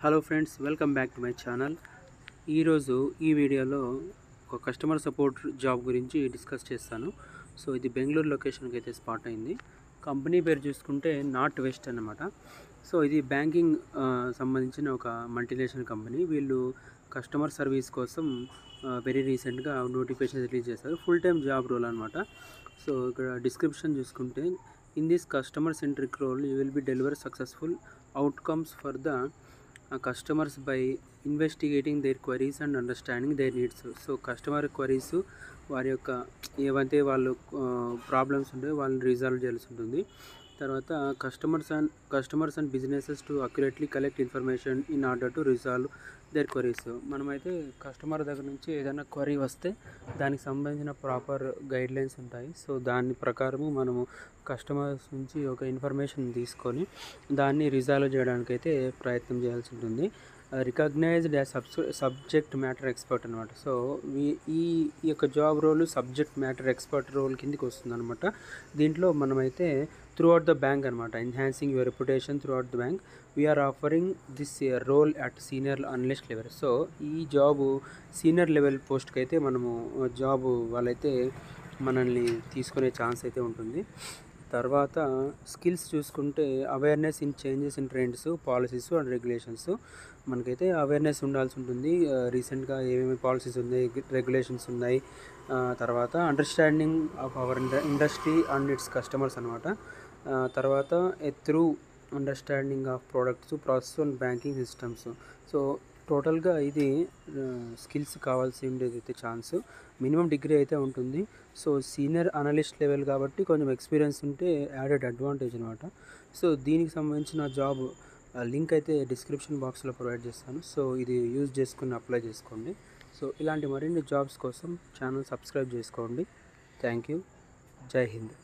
Hello friends, welcome back to my channel. ఈరోజు ఈ వీడియోలో ఒక కస్టమర్ సపోర్ట్ జాబ్ గురించి డిస్కస్ చేస్తాను. సో ఇది బెంగళూరు లొకేషన్కి అయితే స్పాట్ అయింది. కంపెనీ పేరు చూసుకుంటే నార్త్ వెస్ట్ అన్నమాట. సో ఇది బ్యాంకింగ్ సంబంధించిన ఒక మల్టీనేషనల్ కంపెనీ. వీళ్ళు కస్టమర్ సర్వీస్ కోసం వెరీ రీసెంట్గా నోటిఫికేషన్ రిలీజ్ చేశారు. ఫుల్ టైమ్ జాబ్ రోల్ అనమాట. సో ఇక్కడ డిస్క్రిప్షన్ చూసుకుంటే, in this customer centric role you will be deliver successful outcomes for the customers by investigating their queries and understanding their needs. So customer queries వారి యొక్క ఏవైతే వాళ్ళు problems ఉంటాయో వాళ్ళని resolve చేయాల్సి ఉంటుంది. తర్వాత customers and businesses to accurately collect information in order to resolve their queries. మనమైతే కస్టమర్ దగ్గర నుంచి ఏదైనా క్వరీ వస్తే దానికి సంబంధించిన ప్రాపర్ గైడ్లైన్స్ ఉంటాయి. సో దాని ప్రకారము మనము కస్టమర్స్ నుంచి ఒక ఇన్ఫర్మేషన్ తీసుకొని దాన్ని రిజాల్వ్ చేయడానికి అయితే ప్రయత్నం చేయాల్సి ఉంటుంది. Recognised as subject matter expert అనమాట. సో ఈ యొక్క job role subject matter expert role కిందకి వస్తుంది అనమాట. దీంట్లో మనమైతే త్రూ అవుట్ ద బ్యాంక్ అనమాట, enhancing your reputation throughout the bank, we're offering this role at senior analyst level. So ఈ జాబు సీనియర్ లెవెల్ పోస్ట్కి అయితే మనము జాబు వాళ్ళైతే మనల్ని తీసుకునే ఛాన్స్ అయితే ఉంటుంది. తర్వాత స్కిల్స్ చూసుకుంటే, awareness in changes in trends, policies and regulations. మనకైతే అవేర్నెస్ ఉండాల్సి ఉంటుంది. రీసెంట్గా ఏమేమి పాలసీస్ ఉన్నాయి, రెగ్యులేషన్స్ ఉన్నాయి. తర్వాత understanding of our industry and it's customers అనమాట. తర్వాత through understanding of products, process and banking systems. So టోటల్గా ఇది స్కిల్స్ కావాల్సి ఉండేదైతే ఛాన్స్. మినిమం డిగ్రీ అయితే ఉంటుంది. సో సీనియర్ అనలిస్ట్ లెవెల్ కాబట్టి కొంచెం ఎక్స్పీరియన్స్ ఉంటే యాడెడ్ అడ్వాంటేజ్ అనమాట. సో దీనికి సంబంధించిన జాబ్ లింక్ అయితే డిస్క్రిప్షన్ బాక్స్లో ప్రొవైడ్ చేస్తాను. సో ఇది యూజ్ చేసుకుని అప్లై చేసుకోండి. సో ఇలాంటి మరిన్ని జాబ్స్ కోసం ఛానల్ సబ్స్క్రైబ్ చేసుకోండి. Thank you. జై హింద్.